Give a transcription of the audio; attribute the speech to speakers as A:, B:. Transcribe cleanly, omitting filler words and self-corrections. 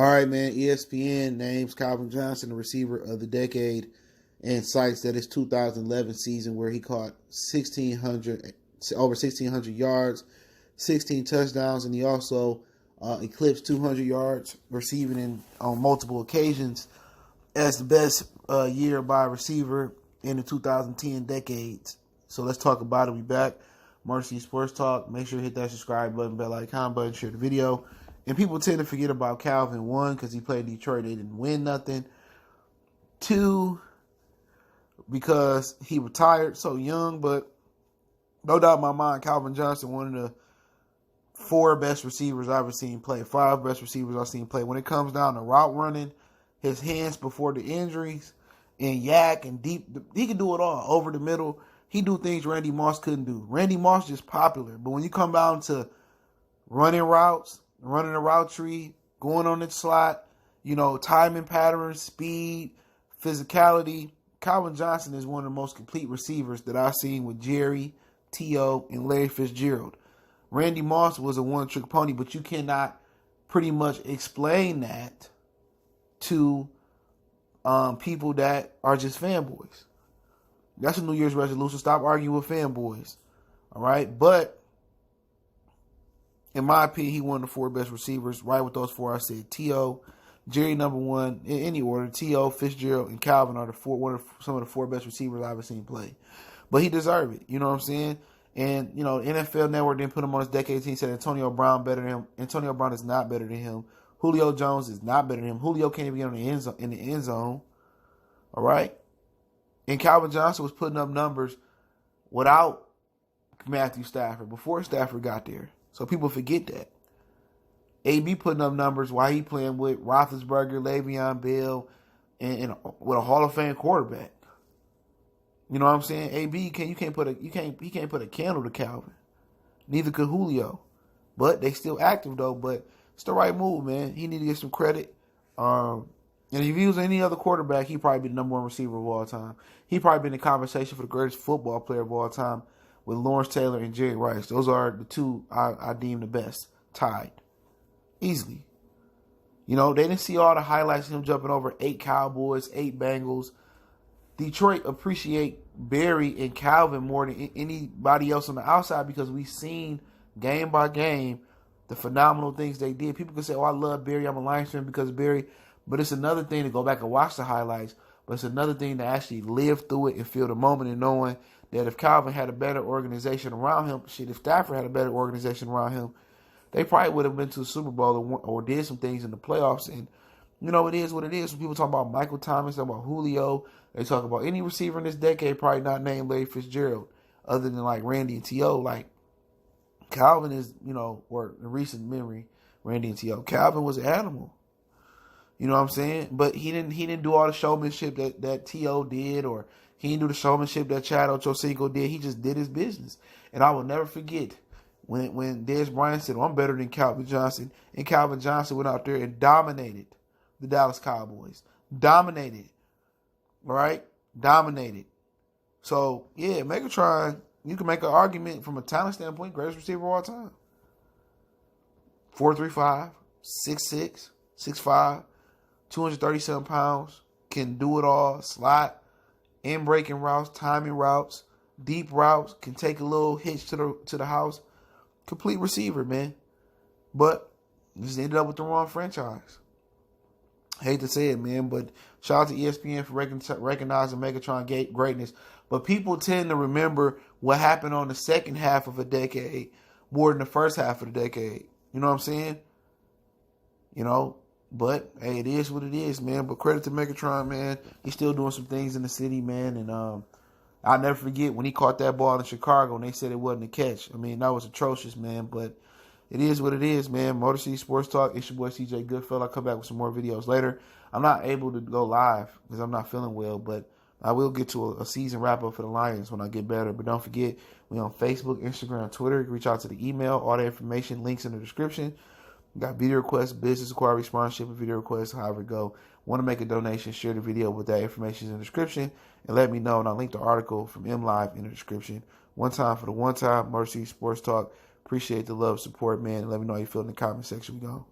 A: All right, man. ESPN names Calvin Johnson the receiver of the decade and cites that his 2011 season where he caught over 1,600 yards, 16 touchdowns, and he also eclipsed 200 yards receiving on multiple occasions as the best year by a receiver in the 2010 decades. So let's talk about it. We back. Mercy Sports Talk. Make sure you hit that subscribe button, bell icon button, share the video. And people tend to forget about Calvin. One, because he played Detroit, they didn't win nothing. Two, because he retired so young. But no doubt in my mind, Calvin Johnson, one of the four best receivers I've ever seen play. Five best receivers I've seen play. When it comes down to route running, his hands before the injuries, and yak and deep, he can do it all. Over the middle, he do things Randy Moss couldn't do. Randy Moss just popular. But when you come down to running routes, running a route tree, going on the slot, timing patterns, speed, physicality, Calvin Johnson is one of the most complete receivers that I've seen with Jerry, T.O., and Larry Fitzgerald. Randy Moss was a one-trick pony, but you cannot pretty much explain that to people that are just fanboys. That's a New Year's resolution. Stop arguing with fanboys. All right? But in my opinion, he one of the four best receivers. Right with those four I said. T.O., Jerry number one, in any order. T.O., Fitzgerald, and Calvin are some of the four best receivers I've ever seen play. But he deserved it. You know what I'm saying? And, NFL Network didn't put him on his decade team. Said Antonio Brown better than him. Antonio Brown is not better than him. Julio Jones is not better than him. Julio can't even get in the end zone. All right? And Calvin Johnson was putting up numbers without Matthew Stafford, before Stafford got there. So people forget that. AB putting up numbers while he playing with Roethlisberger, Le'Veon Bell, and with a Hall of Fame quarterback. You know what I'm saying? AB he can't put a candle to Calvin. Neither could Julio. But they still active though. But it's the right move, man. He need to get some credit. And if he was any other quarterback, he'd probably be the number one receiver of all time. He'd probably be in the conversation for the greatest football player of all time with Lawrence Taylor and Jerry Rice. Those are the two I deem the best. Tied. Easily. They didn't see all the highlights of him jumping over 8 Cowboys, 8 Bengals. Detroit appreciate Barry and Calvin more than anybody else on the outside because we've seen game by game the phenomenal things they did. People can say, I love Barry. I'm a Lions fan because of Barry. But it's another thing to go back and watch the highlights. But it's another thing to actually live through it and feel the moment and knowing that if Calvin had a better organization around him, if Stafford had a better organization around him, they probably would have been to the Super Bowl or did some things in the playoffs. And, it is what it is. When people talk about Michael Thomas, talk about Julio, they talk about any receiver in this decade probably not named Larry Fitzgerald other than like Randy and T.O. Like Calvin is, or in recent memory, Randy and T.O. Calvin was an animal. You know what I'm saying? But he didn't do all the showmanship that T.O. did, or he didn't do the showmanship that Chad Ochocinco did. He just did his business. And I will never forget when Dez Bryant said, I'm better than Calvin Johnson. And Calvin Johnson went out there and dominated the Dallas Cowboys. Dominated. All right? Dominated. So, yeah, Megatron, you can make an argument from a talent standpoint, greatest receiver of all time. 4'3", 6'6", 6'5", 237 pounds, can do it all, slot, in breaking routes, timing routes, deep routes, can take a little hitch to the house. Complete receiver, man. But just ended up with the wrong franchise. Hate to say it, man, but shout out to ESPN for recognizing Megatron greatness. But people tend to remember what happened on the second half of a decade more than the first half of the decade. You know what I'm saying? But, hey, it is what it is, man. But credit to Megatron, man. He's still doing some things in the city, man. And I'll never forget when he caught that ball in Chicago and they said it wasn't a catch. I mean, that was atrocious, man. But it is what it is, man. Motor City Sports Talk. It's your boy, CJ Goodfellow. I'll come back with some more videos later. I'm not able to go live because I'm not feeling well. But I will get to a season wrap-up for the Lions when I get better. But don't forget, we're on Facebook, Instagram, Twitter. Reach out to the email. All the information, links in the description. Got video requests, business inquiry, sponsorship, and video requests, however it go. Want to make a donation, share the video with that information in the description, and let me know, and I'll link the article from MLive in the description. One time for the one time, Mercy Sports Talk. Appreciate the love, support, man, and let me know how you feel in the comment section. We go.